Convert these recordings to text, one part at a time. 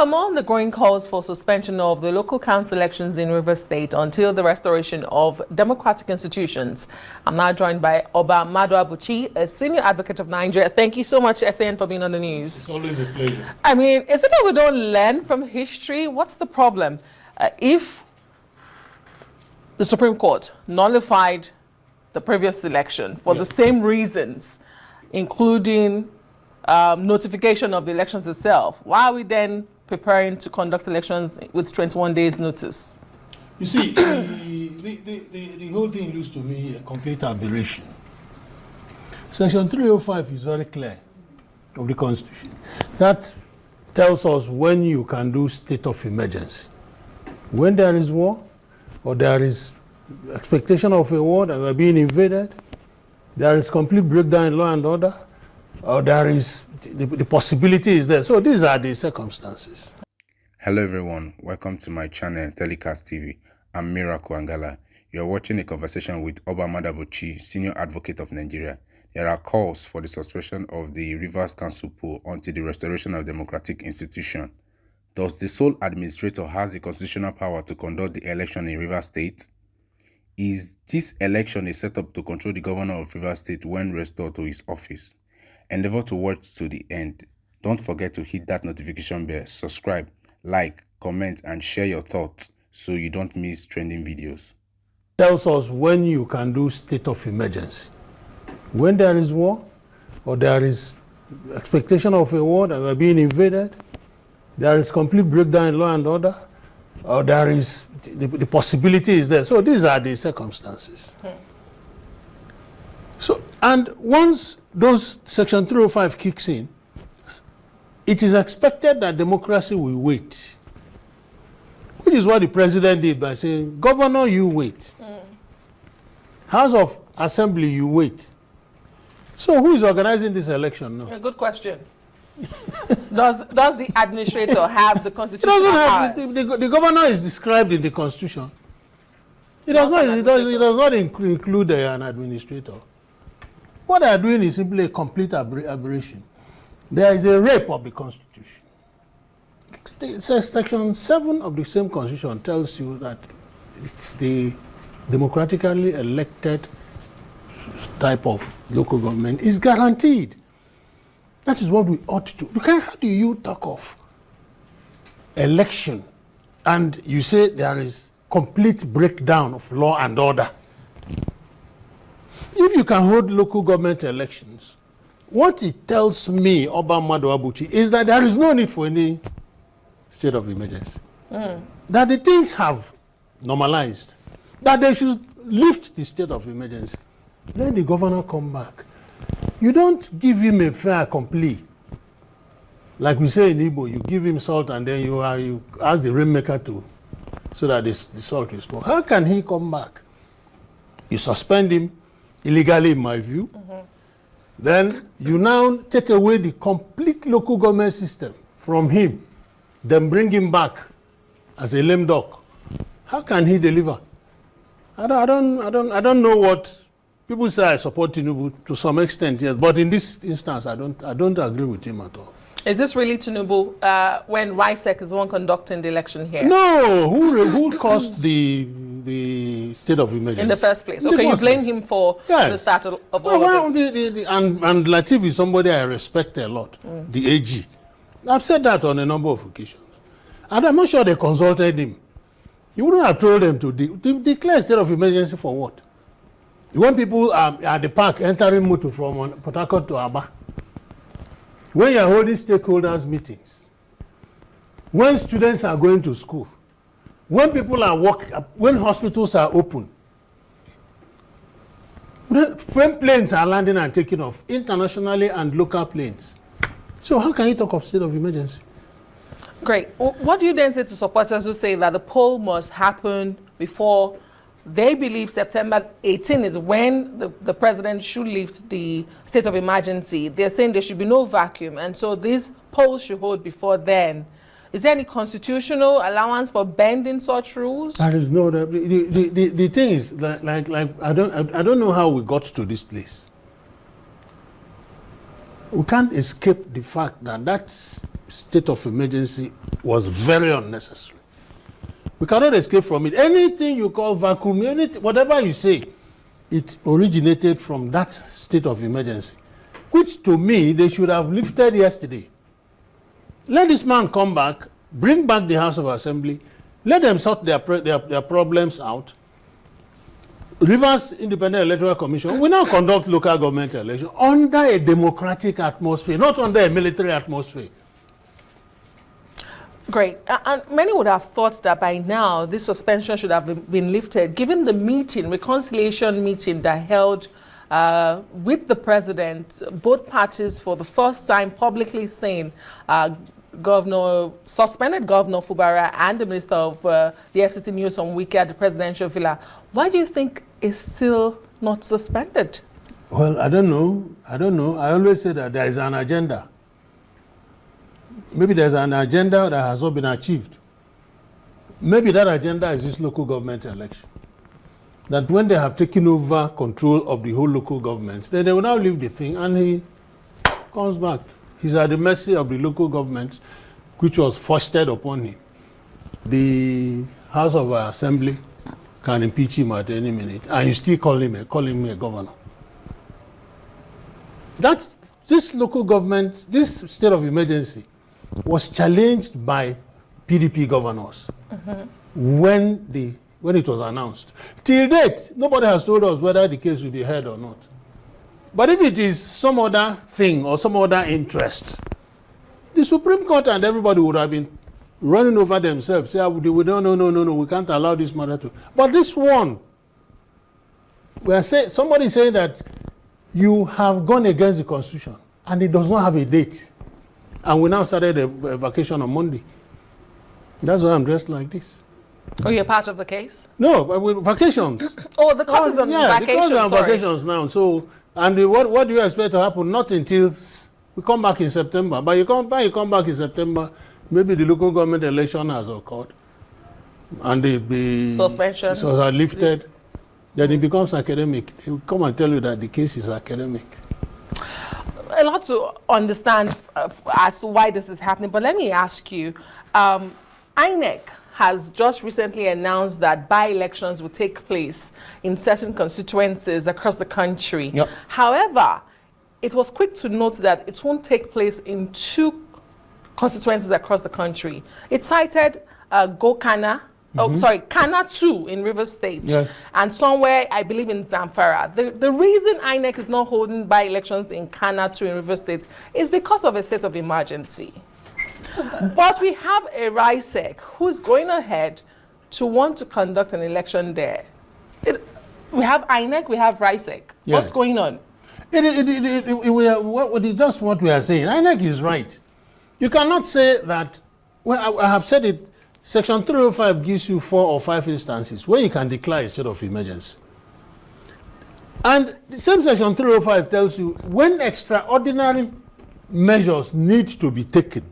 Among the growing calls for suspension of the local council elections in Rivers State until the restoration of democratic institutions, I'm now joined by Oba Maduabuchi, a senior advocate of Nigeria. Thank you so much, SAN, for being on the news. It's always a pleasure. I mean, is it that we don't learn from history? What's the problem? If the Supreme Court nullified the previous election for the same reasons, including notification of the elections itself, why are we then preparing to conduct elections with 21 days notice? You see, the whole thing looks to me a complete aberration. Section 305 is very clear of the Constitution. That tells us when you can do state of emergency. When there is war, or there is expectation of a war that we are being invaded, there is complete breakdown in law and order, or there is the possibility is there. So these are the circumstances. Hello everyone, welcome to my channel Telecast TV. I'm Miracle Angala. You are watching a conversation with Oba Maduabuchi, Senior Advocate of Nigeria. There are calls for the suspension of the Rivers Council poll until the restoration of democratic institution. Thus, the sole administrator has the constitutional power to conduct the election in Rivers State. Is this election a setup to control the governor of Rivers State when restored to his office? Endeavor to watch to the end. Don't forget to hit that notification bell, subscribe, like, comment, and share your thoughts so you don't miss trending videos. Tells us when you can do state of emergency. When there is war, or there is expectation of a war that we are being invaded, there is complete breakdown in law and order, or there is the possibility is there. So these are the circumstances. So, and once those Section 305 kicks in, it is expected that democracy will wait, which is what the president did by saying, Governor, you wait. House of Assembly, you wait. So who is organizing this election now? A good question. Does the administrator have the constitutional powers? The governor is described in the Constitution. It does not include an administrator. What they are doing is simply a complete aberration. There is a rape of the Constitution. It says Section 7 of the same Constitution tells you that it's the democratically elected type of local government is guaranteed. That is what we ought to do. How do you talk of election and you say there is complete breakdown of law and order? If you can hold local government elections, what it tells me, Oba Maduabuchi, is that there is no need for any state of emergency. That the things have normalized. That they should lift the state of emergency. Let the governor come back. You don't give him a fair complete. Like we say in Igbo, you give him salt and then you ask the rainmaker to, so that the salt will spoil. How can he come back? You suspend him illegally, in my view. Then you now take away the complete local government system from him, then bring him back as a lame duck. How can he deliver? I don't know what people say. I support Tinubu to some extent, yes, but in this instance, I don't agree with him at all. Is this really Tinubu when RISEC is the one conducting the election here? No, who caused the state of emergency? In the first place. Okay, you blame him for the start of all of this. And Latif is somebody I respect a lot, the AG. I've said that on a number of occasions. And I'm not sure they consulted him. You wouldn't have told them to declare state of emergency for what? When people are at the park entering motor from Port Harcourt to Aba, when you're holding stakeholders meetings, when students are going to school, when people are when hospitals are open, when planes are landing and taking off, internationally and local planes. So how can you talk of state of emergency? Great. What do you then say to supporters who say that the poll must happen before they believe September 18 is when the president should lift the state of emergency? They're saying there should be no vacuum, and so these polls should hold before then. Is there any constitutional allowance for bending such rules? There is no. The thing is, like I don't know how we got to this place. We can't escape the fact that that state of emergency was very unnecessary. We cannot escape from it. Anything you call vacuum, whatever you say, it originated from that state of emergency, which to me, they should have lifted yesterday. Let this man come back, bring back the House of Assembly, let them sort their problems out. Rivers Independent Electoral Commission will now conduct local government elections under a democratic atmosphere, not under a military atmosphere. Great. And many would have thought that by now this suspension should have been lifted, given the reconciliation meeting that held with the president, both parties for the first time publicly saying suspended Governor Fubara and the Minister of the FCT News on Wiki at the presidential villa. Why do you think it's still not suspended? Well, I don't know. I always say that there is an agenda. Maybe there's an agenda that has not been achieved. Maybe that agenda is this local government election. That when they have taken over control of the whole local government, then they will now leave the thing and he comes back. He's at the mercy of the local government, which was foisted upon him. The House of Assembly can impeach him at any minute, and you still call him a governor. This local government, this state of emergency, was challenged by PDP governors when it was announced. Till date, nobody has told us whether the case will be heard or not. But if it is some other thing or some other interest, the Supreme Court and everybody would have been running over themselves. Say, no, we can't allow this matter to. But this one, somebody saying that you have gone against the Constitution and it does not have a date. And we now started a vacation on Monday. That's why I'm dressed like this. Oh, you're part of the case? No, but with vacations. Oh, the court is on vacation. The court is on vacations now. So, and what do you expect to happen? Not until we come back in September. But you come back in September, maybe the local government election has occurred, and the suspensions are lifted. Then it becomes academic. They will come and tell you that the case is academic. A lot to understand as to why this is happening, but let me ask you, INEC has just recently announced that by-elections will take place in certain constituencies across the country. Yep. However, it was quick to note that it won't take place in 2 constituencies across the country. It cited Kana 2 in Rivers State, yes, and somewhere, I believe, in Zamfara. The reason INEC is not holding by-elections in Kana 2 in Rivers State is because of a state of emergency. But we have a RISEC who's going ahead to want to conduct an election there. We have INEC, we have RISEC. Yes. What's going on? Just what we are saying. INEC is right. You cannot say that, well, I have said it, Section 305 gives you 4 or 5 instances where you can declare a state of emergency. And the same Section 305 tells you when extraordinary measures need to be taken,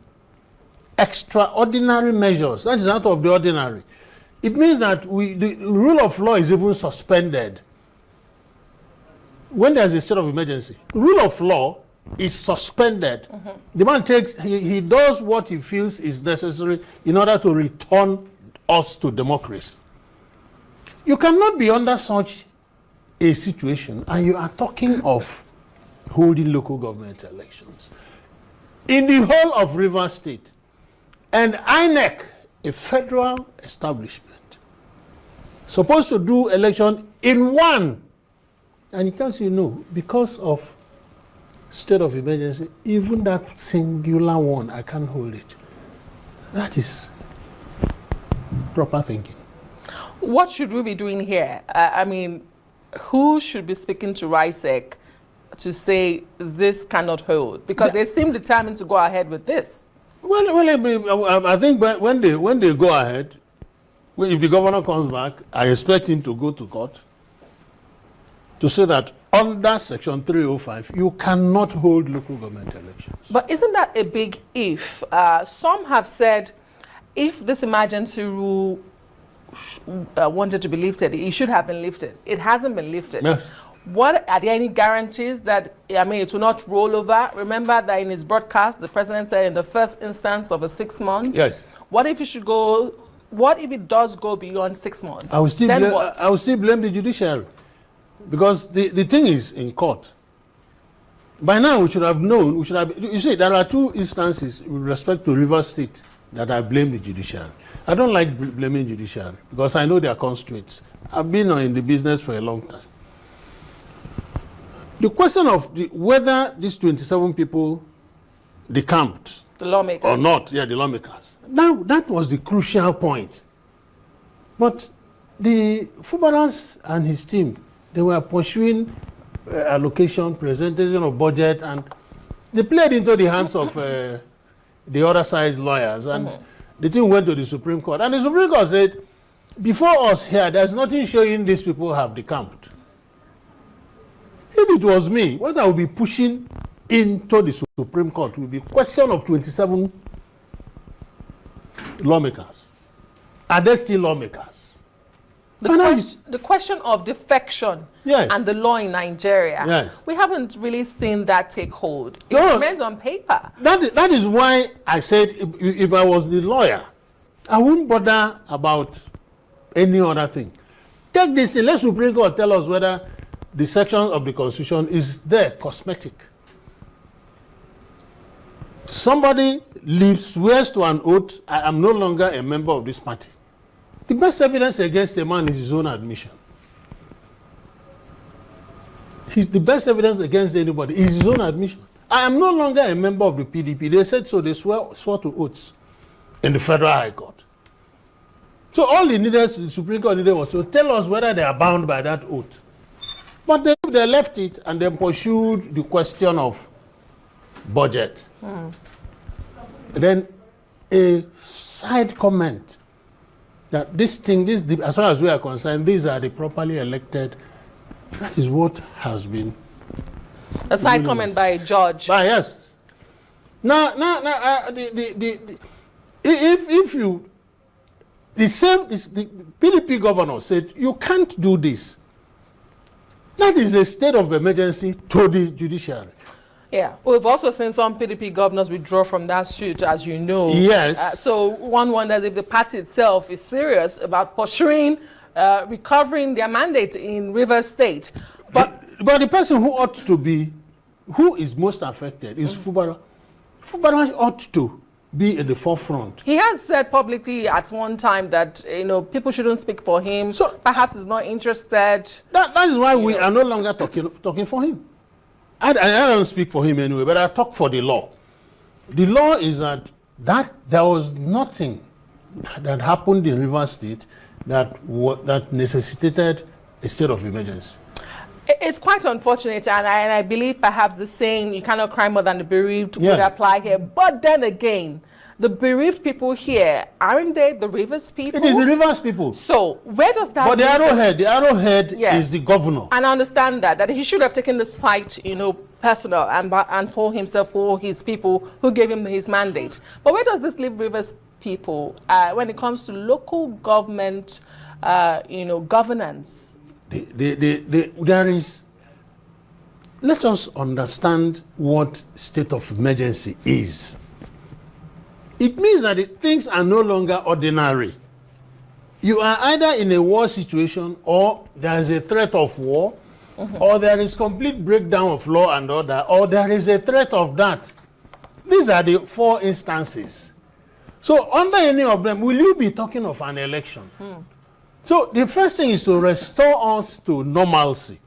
extraordinary measures, that is out of the ordinary, it means that the rule of law is even suspended. When there's a state of emergency, the rule of law is suspended. The man he does what he feels is necessary in order to return us to democracy. You cannot be under such a situation and you are talking of holding local government elections in the whole of Rivers State. And INEC, a federal establishment, supposed to do election in 1. And it tells you no, because of state of emergency, even that singular one, I can't hold it. That is proper thinking. What should we be doing here? I mean, who should be speaking to RISEC to say this cannot hold? Because they seem determined to go ahead with this. Well, I think when they go ahead, if the governor comes back, I expect him to go to court to say that under Section 305, you cannot hold local government elections. But isn't that a big if? Some have said if this emergency rule wanted to be lifted, it should have been lifted. It hasn't been lifted. Yes. What are there any guarantees that, I mean, it will not roll over? Remember that in his broadcast, the president said in the first instance of a 6 months. Yes. What if it should go? What if it does go beyond 6 months? I will still then blame, what? I will still blame the judiciary, because the thing is in court. By now, we should have known. We should have. You see, there are 2 instances with respect to Rivers State that I blame the judiciary. I don't like blaming judiciary because I know their constraints. I've been in the business for a long time. The question of whether these 27 people decamped The lawmakers. or not, yeah, the lawmakers. Now, that was the crucial point. But the fubaras and his team, they were pursuing allocation, presentation of budget, and they played into the hands of the other side's lawyers, and the thing went to the Supreme Court. And the Supreme Court said, before us here, there's nothing showing these people have decamped. If it was me, what I would be pushing into the Supreme Court would be question of 27 lawmakers. Are they still lawmakers? The question of defection Yes. and the law in Nigeria, Yes. we haven't really seen that take hold. It No. remains on paper. That is why I said if I was the lawyer, I wouldn't bother about any other thing. Take this in, let Supreme Court tell us whether the section of the Constitution is there, cosmetic. Somebody swears to an oath, I am no longer a member of this party. The best evidence against a man is his own admission. The best evidence against anybody is his own admission. I am no longer a member of the PDP. They said so, they swore to oaths in the Federal High Court. So all the Supreme Court needed was to tell us whether they are bound by that oath. But they left it and then pursued the question of budget. And then a side comment that this thing, as far as we are concerned, these are the properly elected. That is what has been. A side comment by a judge. Yes. Now, if you, the PDP governor said you can't do this. That is a state of emergency to the judiciary. Yeah, we've also seen some PDP governors withdraw from that suit, as you know. Yes. So one wonders if the party itself is serious about pursuing, recovering their mandate in Rivers State. But the person who ought to be, who is most affected is Fubara. Fubara ought to be at the forefront. He has said publicly at one time that, people shouldn't speak for him. So perhaps he's not interested. That is why we are no longer talking for him. I don't speak for him anyway, but I talk for the law. The law is that there was nothing that happened in Rivers State that necessitated a state of emergency. It's quite unfortunate, and I believe perhaps the saying, you cannot cry more than the bereaved, would apply here. But then again, the bereaved people here, aren't they the Rivers people? It is the Rivers people. So where does that... But the arrowhead is the governor. And I understand that he should have taken this fight, personal and for himself, for his people who gave him his mandate. But where does this leave Rivers people when it comes to local government, governance? There is, let us understand what state of emergency is. It means that things are no longer ordinary. You are either in a war situation, or there is a threat of war, or there is complete breakdown of law and order, or there is a threat of that. These are the 4 instances. So under any of them, will you be talking of an election? So the first thing is to restore us to normalcy.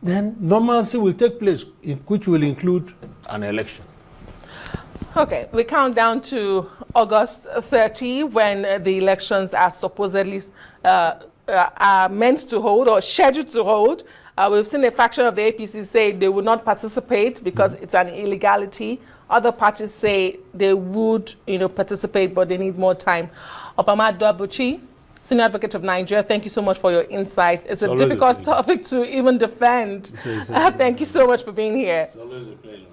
Then normalcy will take place, which will include an election. Okay, we count down to August 30 when the elections are supposedly are meant to hold or scheduled to hold. We've seen a faction of the APC say they would not participate because it's an illegality. Other parties say they would, participate, but they need more time. Oba Maduabuchi, Senior Advocate of Nigeria, thank you so much for your insight. It's a difficult topic to even defend. Thank you so much for being here. It's always a pleasure.